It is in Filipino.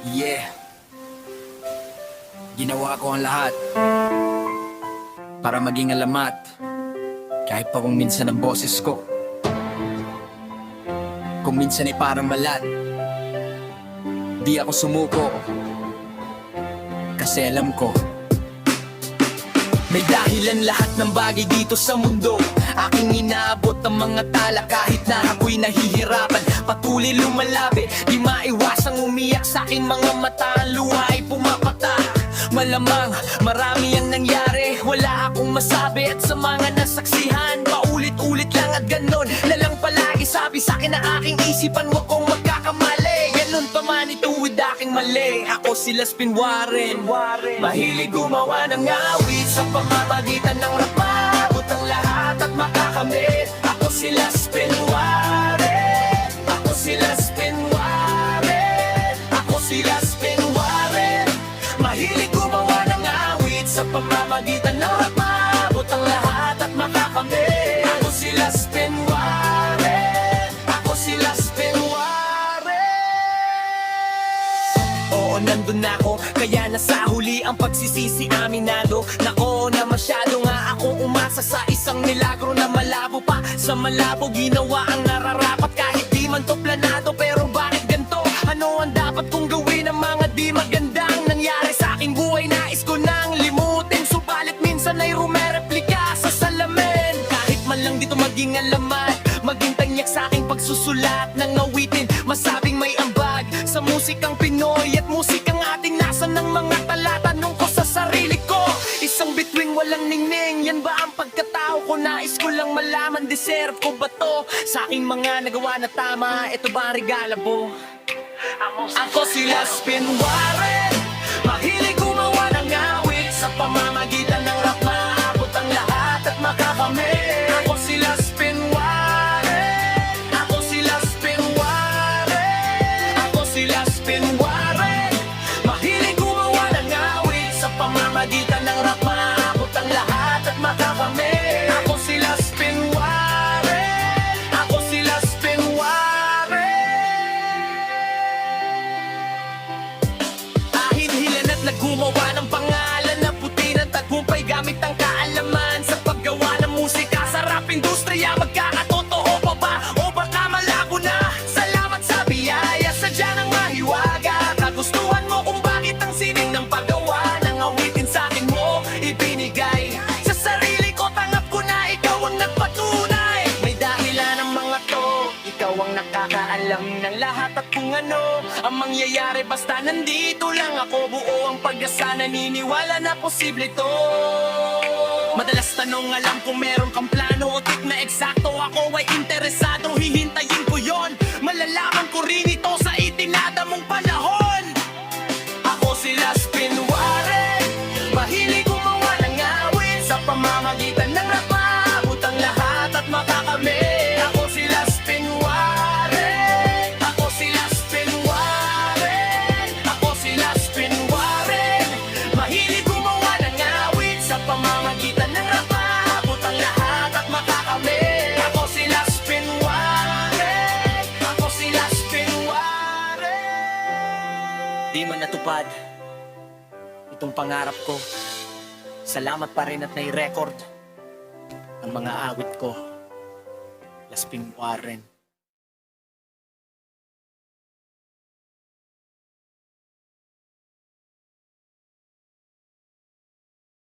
Yeah, ginawa ko ang lahat para maging alamat. Kahit pa kung minsan ang boses ko, kung minsan ay parang malat, di ako sumuko. Kasi alam ko may dahilan lahat ng bagay dito sa mundo. Aking inaabot ang mga tala kahit na ako'y nahihirapan. Patuloy lumalabi, di maiwasang umiyak sa aking mga mata. Ang luha ay pumapata. Malamang marami ang nangyari, wala akong masabi. At sa mga nasaksihan, paulit-ulit lang at ganon na lang palagi sabi sa akin na aking isipan, wag kong magkakamali. Ganun pa man ituwid aking mali. Ako si Las Pinwaren, mahilig gumawa ng awit sa pamamagitan ng rap. Maabot ang lahat at makakamit. Ako si Las Pinwaren, ako si Las Pinwaren, ako si Las Pinwaren. Mahilig gumawa ng awit sa pamamagitan ng rap. Maabot ang lahat at makakamit. Ako si Las Pinwaren, ako si Las Pinwaren. Oo, nandun na ako, kaya nasa huli ang pagsisisi aminado. Nako na masyado nga akong umasa sa isang milagro na malabo pa. Sa malabo ginawa ang nararapat kahit di man to planado. Pero bakit ganito? Ano ang dapat kong gawin? Ang mga di magandang nangyari sa aking buhay nais ko nang limutin. Subalit minsan ay rumereplika sa salamin. Kahit man lang dito maging alamat, maging tanyak sa aking pagsusulat ng awitin. Masabing may ambag sa musikang Pinoy at musikang ating nasa ng mga tala. Tanong ko sa sarili ko, isang bituing walang ningning, yan ba ang pagkatao ko? Nais ko lang malaman, deserve ko ba to? Sa aking mga nagawa na tama, ito ba ang regalo mo? Ako si Las Pinwaren, mahilig gumawa ng awit sa pamamagitan ng rap. Maabot ang lahat at makakamit. Ako si Las Pinwaren, ako si Las Pinwaren, ako si Las Pinwaren. Mahilig gumawa ng awit sa pamamagitan ng rap. Maabot ang lahat at makakamit. Ako si Las Pinwaren, ako si Las Pinwaren. Ahinhilan at naggumawa ng pangalan na puti ng tagumpay gamit ang kaalaman sa paggawa ng musika sa rap industriya. Magkakatotoo pa ba o baka malabo na? Salamat sa biyaya, sadya ng mahiwaga. Kagustuhan mo kung bakit ang sining ng paggawa ng awitin sa akin mo ibinigay. Sa sarili ko tanggap ko na ikaw ang nagpatunay. May dahilan ang mga to, ikaw ang nakakaalam ng lahat at kung ano ang mangyayari. Basta nandito lang ako, buo ang pag-asa, naniniwala na posible to. Madalas tanong, alam kung meron kang plano o tip na eksakto. Ako ay interesado, hihintayin ko yon. Malalaman ko rin ito sa itinada mong panahon. Ako si Las Pinwaren, mahilig gumawa ng awit sa pamamagitan ng rap. Maabot ang lahat at makakamit. Ako si Las Pinwaren, ako si Las Pinwaren, ako si Las Pinwaren. Mahilig gumawa ng awit sa pamamagitan ng rap. Maabot ang lahat at makakamit. Ako si Las Pinwaren, ako si Las Pinwaren. Di man natupad itong pangarap ko, salamat pa rin at nai-record ang mga awit ko. Las Pinwaren.